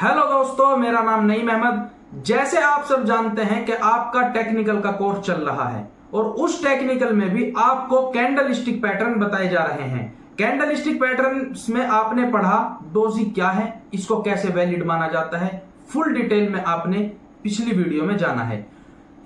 Hello दोस्तों, मेरा नाम नईम अहमद। जैसे आप सब जानते हैं कि आपका टेक्निकल का कोर्स चल रहा है और उस टेक्निकल में भी आपको कैंडल स्टिक पैटर्न बताए जा रहे हैं। कैंडल स्टिक पैटर्न में आपने पढ़ा डोजी क्या है, इसको कैसे वैलिड माना जाता है, फुल डिटेल में आपने पिछली वीडियो में जाना है।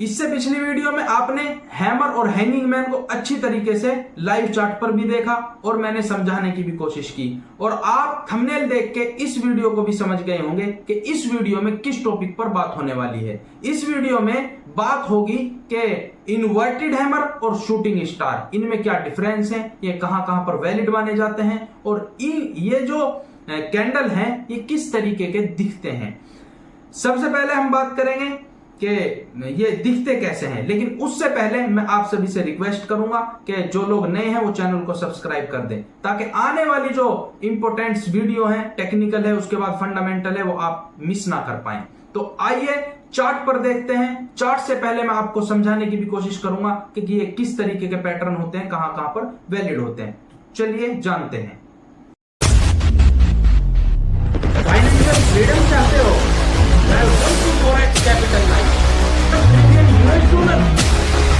इससे पिछली वीडियो में आपने हैमर और हैंगिंग मैन को अच्छी तरीके से लाइव चार्ट पर भी देखा और मैंने समझाने की भी कोशिश की और आप थंबनेल देख के इस वीडियो को भी समझ गए होंगे कि इस वीडियो में किस टॉपिक पर बात होने वाली है। इस वीडियो में बात होगी कि इन्वर्टेड हैमर और शूटिंग स्टार, इनमें क्या डिफरेंस है, ये कहां कहां पर वैलिड माने जाते हैं और ये जो कैंडल हैं ये किस तरीके के दिखते हैं। सबसे पहले हम बात करेंगे कि ये दिखते कैसे हैं, लेकिन उससे पहले मैं आप सभी से रिक्वेस्ट करूंगा कि जो लोग नए हैं वो चैनल को सब्सक्राइब कर दें ताकि आने वाली जो इंपोर्टेंट वीडियो है, टेक्निकल है, उसके बाद फंडामेंटल है, वो आप मिस ना कर पाए। तो आइए चार्ट पर देखते हैं। चार्ट से पहले मैं आपको समझाने की भी कोशिश करूंगा कि ये किस तरीके के पैटर्न होते हैं, कहां कहां पर वैलिड होते हैं। चलिए जानते हैं। फाइनेंशियल फ्रीडम चाहते हो? Welcome to Forex Capital Life. $1 trillion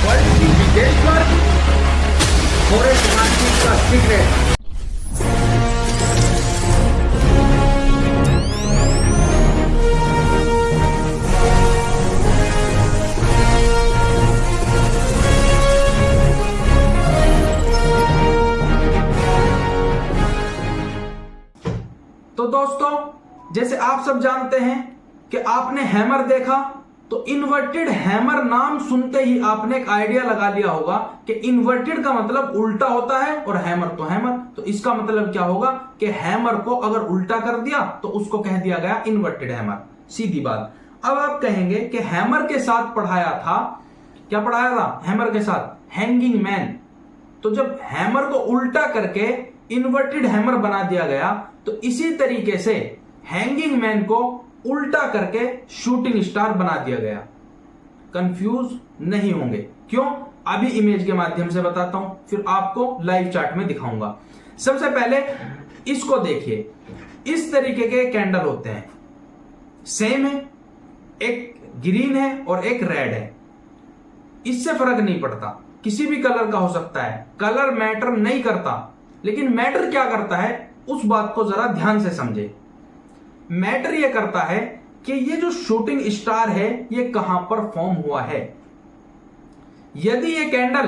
world की बिगेस्ट मार्केट, फॉरेक्स मार्केट का सीक्रेट। तो दोस्तों, जैसे आप सब जानते हैं कि आपने हैमर देखा तो इन्वर्टेड हैमर नाम सुनते ही आपने एक आइडिया लगा लिया होगा कि इन्वर्टेड का मतलब उल्टा होता है और हैमर तो हैमर। तो इसका मतलब क्या होगा कि हैमर को अगर उल्टा कर दिया तो उसको कह दिया गया इन्वर्टेड हैमर। सीधी बात। अब आप कहेंगे कि हैमर के साथ पढ़ाया था, क्या पढ़ाया था हैमर के साथ? Hanging man. तो जब हैमर को उल्टा करके इन्वर्टेड हैमर बना दिया गया तो इसी तरीके से हैंगिंग मैन को उल्टा करके शूटिंग स्टार बना दिया गया। कंफ्यूज नहीं होंगे, क्यों? अभी इमेज के माध्यम से बताता हूं, फिर आपको लाइव चार्ट में दिखाऊंगा। सबसे पहले इसको देखिए, इस तरीके के कैंडल होते हैं, सेम है, एक ग्रीन है और एक रेड है। इससे फर्क नहीं पड़ता, किसी भी कलर का हो सकता है, कलर मैटर नहीं करता। लेकिन मैटर क्या करता है, उस बात को जरा ध्यान से समझे। मैटर यह करता है कि ये जो शूटिंग स्टार है ये कहां पर फॉर्म हुआ है। यदि ये कैंडल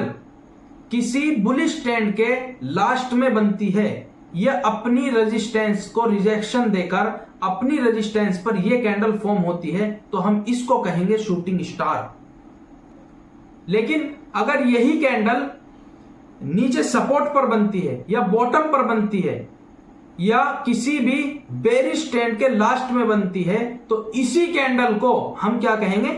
किसी बुलिश ट्रेंड के लास्ट में बनती है, यह अपनी रेजिस्टेंस को रिजेक्शन देकर अपनी रेजिस्टेंस पर यह कैंडल फॉर्म होती है, तो हम इसको कहेंगे शूटिंग स्टार। लेकिन अगर यही कैंडल नीचे सपोर्ट पर बनती है या बॉटम पर बनती है या किसी भी बेरिश ट्रेंड के लास्ट में बनती है, तो इसी कैंडल को हम क्या कहेंगे?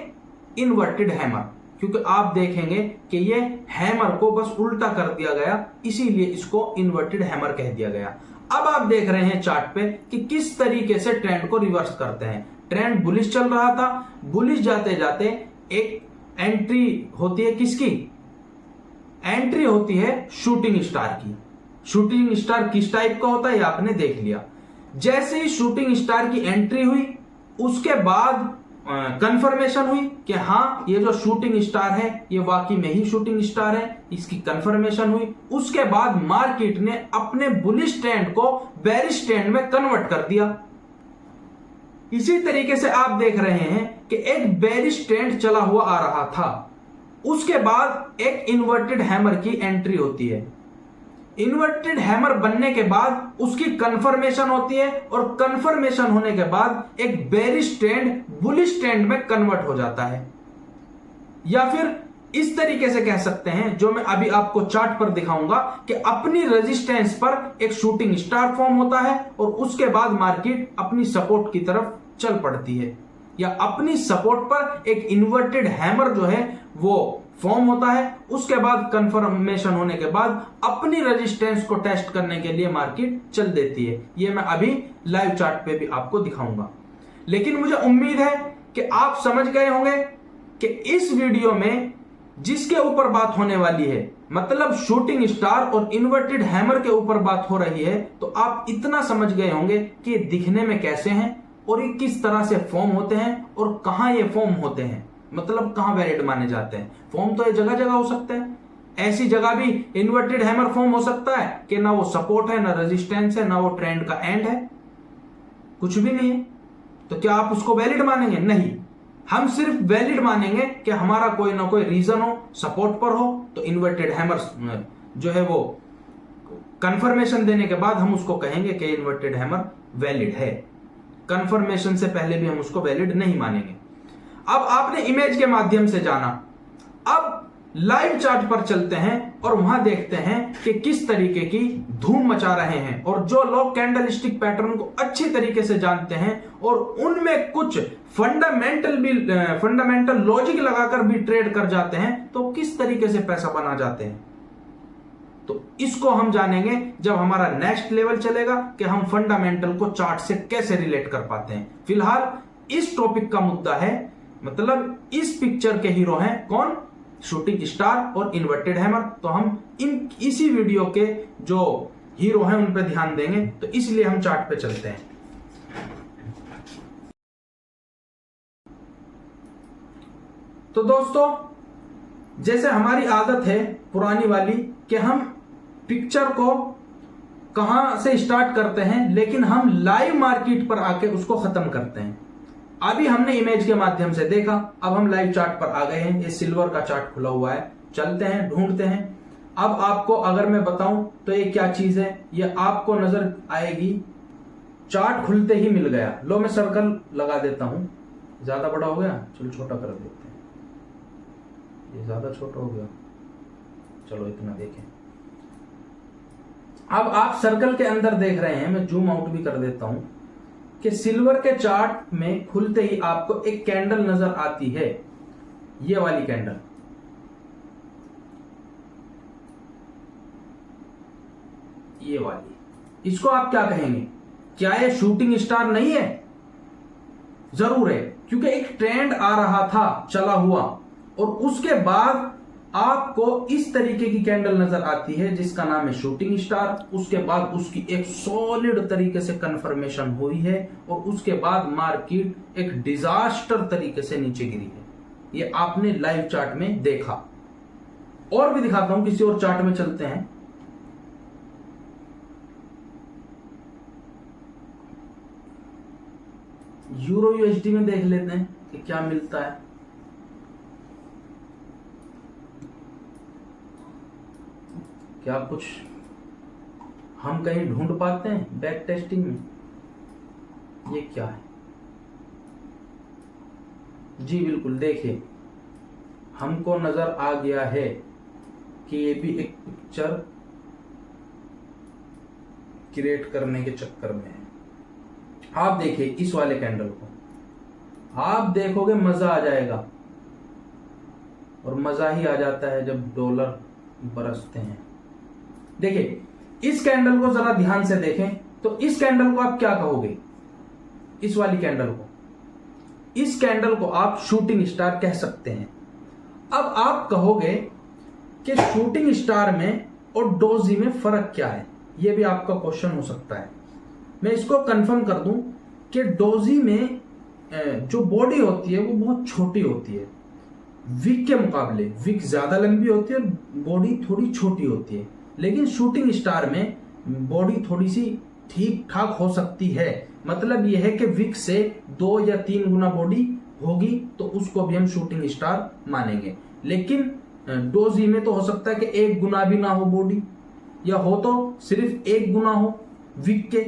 Inverted hammer. क्योंकि आप देखेंगे कि ये हैमर को बस उल्टा कर दिया गया, इसीलिए इसको इन्वर्टेड हैमर कह दिया गया। अब आप देख रहे हैं चार्ट पे कि किस तरीके से ट्रेंड को रिवर्स करते हैं। ट्रेंड बुलिश चल रहा था, बुलिश जाते जाते एक एंट्री होती है, किसकी एंट्री होती है? शूटिंग स्टार की। शूटिंग स्टार किस टाइप का होता है ये आपने देख लिया। जैसे ही शूटिंग स्टार की एंट्री हुई, उसके बाद कंफर्मेशन हुई कि हाँ ये जो शूटिंग स्टार है ये वाकई में ही शूटिंग स्टार है, इसकी कंफर्मेशन हुई। उसके बाद मार्केट ने अपने बुलिश ट्रेंड को बेरिश ट्रेंड में कन्वर्ट कर दिया। इसी तरीके से आप देख रहे हैं कि एक बेरिश ट्रेंड चला हुआ आ रहा था, उसके बाद एक इन्वर्टेड हैमर की एंट्री होती है। इन्वर्टेड हैमर बनने के बाद उसकी कंफर्मेशन होती है और कंफर्मेशन होने के बाद एक बेरिश ट्रेंड बुलिश ट्रेंड में कन्वर्ट हो जाता है। या फिर इस तरीके से कह सकते हैं, जो मैं अभी आपको चार्ट पर दिखाऊंगा, कि अपनी रेजिस्टेंस पर एक शूटिंग स्टार फॉर्म होता है और उसके बाद मार्केट अपनी सपोर्ट की तरफ चल पड़ती है, या अपनी सपोर्ट पर एक इन्वर्टेड हैमर जो है वो फॉर्म होता है। उसके बाद कंफर्मेशन होने के बाद अपनी रेजिस्टेंस को टेस्ट करने के लिए मार्केट चल देती है। ये मैं अभी लाइव चार्ट पे भी आपको दिखाऊंगा। लेकिन मुझे उम्मीद है कि आप समझ गए होंगे कि इस वीडियो में जिसके ऊपर बात होने वाली है, मतलब शूटिंग स्टार और इन्वर्टेड हैमर के ऊपर बात हो रही है, तो आप इतना समझ गए होंगे कि दिखने में कैसे हैं और ये किस तरह से फॉर्म होते हैं और कहां ये फॉर्म होते हैं, मतलब कहां वैलिड माने जाते हैं। फॉर्म तो ये जगह जगह हो सकते हैं, ऐसी जगह भी इन्वर्टेड हैमर फॉर्म हो सकता है कि ना वो सपोर्ट है, ना रेजिस्टेंस है, ना वो ट्रेंड का एंड है, कुछ भी नहीं है। तो क्या आप उसको वैलिड मानेंगे? नहीं, हम सिर्फ वैलिड मानेंगे कि हमारा कोई ना कोई रीजन हो, सपोर्ट पर हो, तो इन्वर्टेड हैमर जो है वो कंफर्मेशन देने के बाद हम उसको कहेंगे कि इन्वर्टेड हैमर वैलिड है। कंफर्मेशन से पहले भी हम उसको वैलिड नहीं मानेंगे। अब आपने इमेज के माध्यम से जाना, अब लाइव चार्ट पर चलते हैं और वहां देखते हैं कि किस तरीके की धूम मचा रहे हैं। और जो लोग कैंडलस्टिक पैटर्न को अच्छी तरीके से जानते हैं और उनमें कुछ फंडामेंटल लॉजिक लगाकर भी ट्रेड कर जाते हैं, तो किस तरीके से पैसा बना जाते हैं, तो इसको हम जानेंगे जब हमारा नेक्स्ट लेवल चलेगा कि हम फंडामेंटल को चार्ट से कैसे रिलेट कर पाते हैं। फिलहाल इस टॉपिक का मुद्दा है, मतलब इस पिक्चर के हीरो हैं कौन? शूटिंग स्टार और इन्वर्टेड हैमर। तो हम इसी वीडियो के जो हीरो हैं उन पे ध्यान देंगे, तो इसलिए हम चार्ट पे चलते हैं। तो दोस्तों, जैसे हमारी आदत है पुरानी वाली कि हम पिक्चर को कहां से स्टार्ट करते हैं, लेकिन हम लाइव मार्केट पर आके उसको खत्म करते हैं। अभी हमने इमेज के माध्यम से देखा, अब हम लाइव चार्ट पर आ गए हैं। ये सिल्वर का चार्ट खुला हुआ है, चलते हैं, ढूंढते हैं। अब आपको अगर मैं बताऊं तो ये क्या चीज है, ये आपको नजर आएगी। चार्ट खुलते ही मिल गया। लो मैं सर्कल लगा देता हूं, ज्यादा बड़ा हो गया, चलो छोटा कर देते हैं। ये ज्यादा छोटा हो गया, चलो इतना देखें। अब आप सर्कल के अंदर देख रहे हैं, मैं जूम आउट भी कर देता हूं कि सिल्वर के चार्ट में खुलते ही आपको एक कैंडल नजर आती है, ये वाली कैंडल। ये वाली, इसको आप क्या कहेंगे? क्या ये शूटिंग स्टार नहीं है? जरूर है, क्योंकि एक ट्रेंड आ रहा था चला हुआ और उसके बाद आपको इस तरीके की कैंडल नजर आती है जिसका नाम है शूटिंग स्टार। उसके बाद उसकी एक सॉलिड तरीके से कंफर्मेशन हुई है और उसके बाद मार्केट एक डिजास्टर तरीके से नीचे गिरी है। ये आपने लाइव चार्ट में देखा। और भी दिखाता हूं, किसी और चार्ट में चलते हैं। यूरो यूएसडी में देख लेते हैं कि क्या मिलता है। क्या कुछ हम कहीं ढूंढ पाते हैं बैक टेस्टिंग में? ये क्या है? जी बिल्कुल, देखिए हमको नजर आ गया है कि ये भी एक पिक्चर क्रिएट करने के चक्कर में है। आप देखिए इस वाले कैंडल को, आप देखोगे मजा आ जाएगा। और मजा ही आ जाता है जब डॉलर बरसते हैं। देखिए इस कैंडल को जरा ध्यान से देखें, तो इस कैंडल को आप क्या कहोगे? इस वाली कैंडल को, इस कैंडल को आप शूटिंग स्टार कह सकते हैं। अब आप कहोगे कि शूटिंग स्टार में और डोजी में फर्क क्या है? यह भी आपका क्वेश्चन हो सकता है। मैं इसको कंफर्म कर दूं कि डोजी में जो बॉडी होती है वो बहुत छोटी होती है विक के मुकाबले। विक ज्यादा लंबी होती है और बॉडी थोड़ी छोटी होती है। लेकिन शूटिंग स्टार में बॉडी थोड़ी सी ठीक ठाक हो सकती है। मतलब यह है कि विक से 2 या 3 गुना बॉडी होगी तो उसको भी हम शूटिंग स्टार मानेंगे। लेकिन डोजी में तो हो सकता है कि 1 गुना भी ना हो बॉडी, या हो तो सिर्फ 1 गुना हो विक के,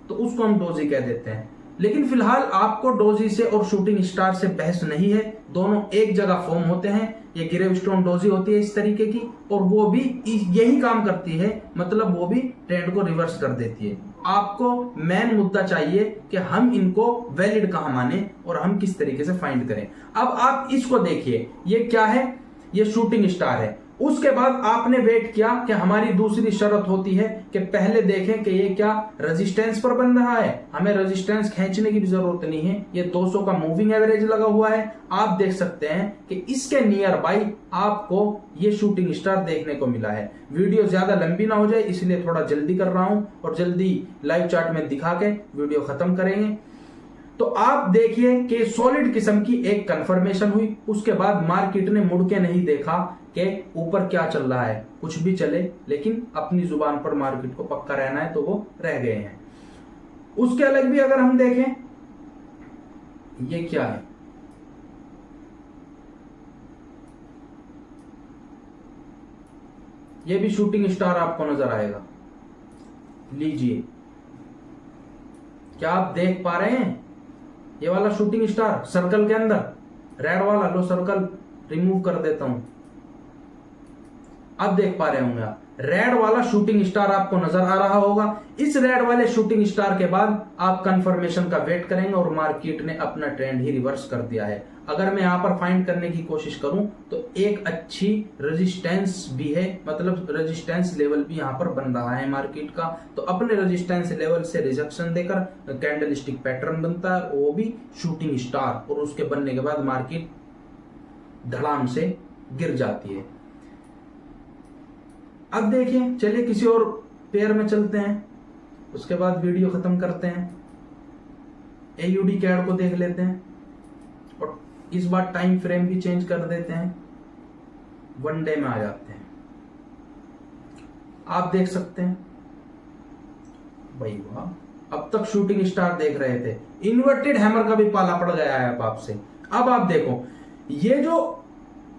तो उसको हम डोजी कह देते हैं। लेकिन फिलहाल आपको डोजी से और शूटिंग स्टार से बहस नहीं है, दोनों एक जगह फॉर्म होते हैं। ये ग्रेवस्टोन डोजी होती है इस तरीके की, और वो भी यही काम करती है, मतलब वो भी ट्रेंड को रिवर्स कर देती है। आपको मेन मुद्दा चाहिए कि हम इनको वैलिड कहां माने और हम किस तरीके से फाइंड करें। अब आप इसको देखिए, ये क्या है? ये शूटिंग स्टार है। उसके बाद आपने वेट किया कि हमारी दूसरी शर्त होती है कि पहले देखें कि ये क्या रेजिस्टेंस पर बन रहा है। हमें रेजिस्टेंस खींचने की भी जरूरत नहीं है, ये 200 का मूविंग एवरेज लगा हुआ है। आप देख सकते हैं कि इसके नियर बाई आपको ये शूटिंग स्टार देखने को मिला है। वीडियो ज्यादा लंबी ना हो जाए इसलिए थोड़ा जल्दी कर रहा हूं और जल्दी लाइव चार्ट में दिखा के वीडियो खत्म करेंगे। तो आप देखिए कि सॉलिड किस्म की एक कंफर्मेशन हुई, उसके बाद मार्केट ने मुड़ के नहीं देखा कि ऊपर क्या चल रहा है, कुछ भी चले, लेकिन अपनी जुबान पर मार्केट को पक्का रहना है, तो वो रह गए हैं। उसके अलग भी अगर हम देखें, ये क्या है, ये भी शूटिंग स्टार आपको नजर आएगा। लीजिए, क्या आप देख पा रहे हैं, ये वाला शूटिंग स्टार सर्कल के अंदर रेड वाला, लो सर्कल रिमूव कर देता हूं, अब देख पा रहे होंगे आप, रेड वाला शूटिंग स्टार आपको नजर आ रहा होगा। इस रेड वाले शूटिंग स्टार के बाद आप कंफर्मेशन का वेट करेंगे और मार्केट ने अपना ट्रेंड ही रिवर्स कर दिया है। अगर मैं यहां पर फाइंड करने की कोशिश करूं तो एक अच्छी रेजिस्टेंस भी है, मतलब रेजिस्टेंस लेवल भी यहां पर बन रहा है मार्केट का। तो अपने रेजिस्टेंस लेवल से रिजेक्शन देकर कैंडल स्टिक पैटर्न बनता है, वो भी शूटिंग स्टार, और उसके बनने के बाद मार्केट धड़ाम से गिर जाती है। अब देखिए, चलिए किसी और पेयर में चलते हैं, उसके बाद वीडियो खत्म करते हैं। एयूडी कैड को देख लेते हैं और इस बार टाइम फ्रेम भी चेंज कर देते हैं, वन डे में आ जाते हैं। आप देख सकते हैं भाई वाह, अब तक शूटिंग स्टार देख रहे थे, इन्वर्टेड हैमर का भी पाला पड़ गया है अब आपसे। अब आप देखो,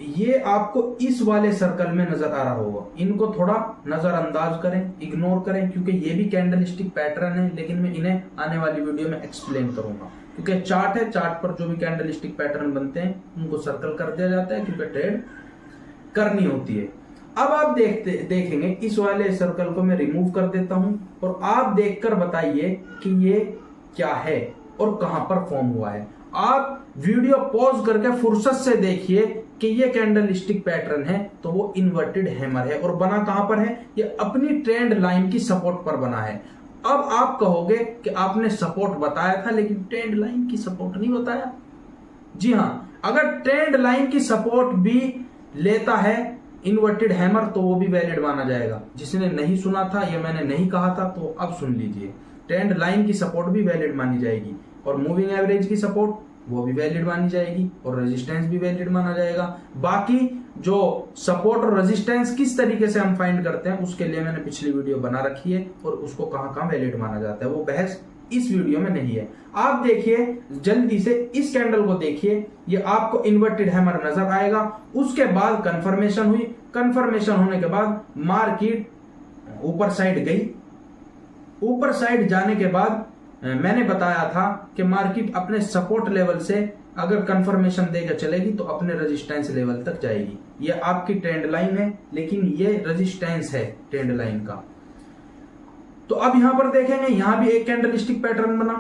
ये आपको इस वाले सर्कल में नजर आ रहा होगा, इनको थोड़ा नजरअंदाज करें, इग्नोर करें, क्योंकि ये भी कैंडल स्टिक पैटर्न है, लेकिन मैं इन्हें आने वाली वीडियो में एक्सप्लेन करूंगा। क्योंकि चार्ट है, चार्ट पर जो भी कैंडल स्टिक पैटर्न बनते हैं उनको सर्कल कर दिया जाता है, क्योंकि ट्रेड करनी होती है। अब आप देखेंगे इस वाले सर्कल को मैं रिमूव कर देता हूं, और आप देखकर बताइए कि ये क्या है और कहां पर फॉर्म हुआ है। आप वीडियो पॉज करके फुर्सत से देखिए कि ये कैंडल स्टिक पैटर्न है, तो वो इन्वर्टेड हैमर है, और बना कहां पर है, ये अपनी ट्रेंड लाइन की सपोर्ट पर बना है। अब आप कहोगे कि आपने सपोर्ट बताया था लेकिन ट्रेंड लाइन की सपोर्ट नहीं बताया। जी हां, अगर ट्रेंड लाइन की सपोर्ट भी लेता है इन्वर्टेड हैमर तो वो भी वैलिड माना जाएगा। जिसने नहीं सुना था या मैंने नहीं कहा था तो अब सुन लीजिए, ट्रेंड लाइन की सपोर्ट भी वैलिड मानी जाएगी, और मूविंग एवरेज की सपोर्ट वो भी वैलिड मानी जाएगी, और रेजिस्टेंस भी वैलिड माना जाएगा। बाकी जो सपोर्ट और रेजिस्टेंस किस तरीके से हम फाइंड करते हैं उसके लिए मैंने पिछली वीडियो बना रखी है, और उसको कहां कहां वैलिड माना जाता है वो बहस इस वीडियो में नहीं है। आप देखिए जल्दी से इस कैंडल को देखिए, ये आपको इन्वर्टेड हैमर नजर आएगा। उसके बाद कंफर्मेशन हुई, कंफर्मेशन होने के बाद मार्केट ऊपर साइड गई। ऊपर साइड जाने के बाद मैंने बताया था कि मार्केट अपने सपोर्ट लेवल से अगर कंफर्मेशन देकर चलेगी तो अपने रेजिस्टेंस लेवल तक जाएगी। ये आपकी ट्रेंड लाइन है, लेकिन ये रेजिस्टेंस है ट्रेंड लाइन का। तो अब यहां पर देखेंगे, यहां भी एक कैंडल स्टिक पैटर्न बना।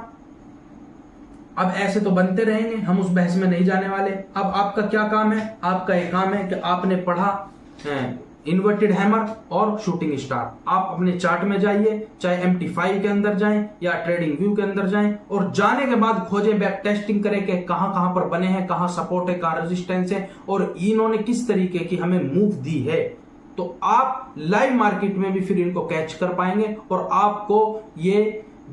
अब ऐसे तो बनते रहेंगे, हम उस बहस में नहीं जाने वाले। अब आपका क्या काम है, आपका एक काम है कि आपने पढ़ा इन्वर्टेड हैमर और शूटिंग स्टार। आप अपने चार्ट में जाइए, चाहे MT5 के अंदर जाएं या ट्रेडिंग व्यू के अंदर जाएं, और जाने के बाद खोजें, बैक टेस्टिंग करें कि कहां कहां पर बने हैं, कहां सपोर्ट है, कहां रेजिस्टेंस है, और इन्होंने किस तरीके की हमें मूव दी है। तो आप लाइव मार्केट में भी फिर इनको कैच कर पाएंगे और आपको ये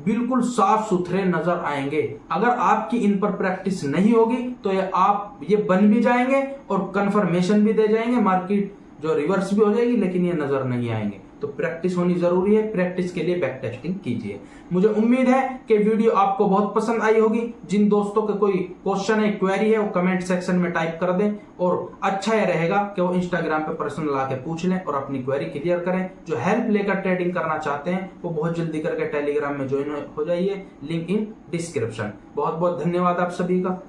बिल्कुल साफ सुथरे नजर आएंगे। अगर आपकी इन पर प्रैक्टिस नहीं होगी तो ये बन भी जाएंगे और कंफर्मेशन भी दे जाएंगे, मार्केट जो रिवर्स भी हो जाएगी, लेकिन ये नजर नहीं आएंगे। तो प्रैक्टिस होनी जरूरी है, प्रैक्टिस के लिए बैक टेस्टिंग कीजिए। मुझे उम्मीद है कि वीडियो आपको बहुत पसंद आई होगी। जिन दोस्तों के कोई क्वेश्चन है, क्वेरी है, वो कमेंट सेक्शन में टाइप कर दें, और अच्छा यह रहेगा कि वो इंस्टाग्राम पे पर्सनल आके पूछ लें और अपनी क्वेरी क्लियर करें। जो हेल्प लेकर ट्रेडिंग करना चाहते हैं वो बहुत जल्दी करके टेलीग्राम में ज्वाइन हो जाइए, लिंक इन डिस्क्रिप्शन। बहुत बहुत धन्यवाद आप सभी का।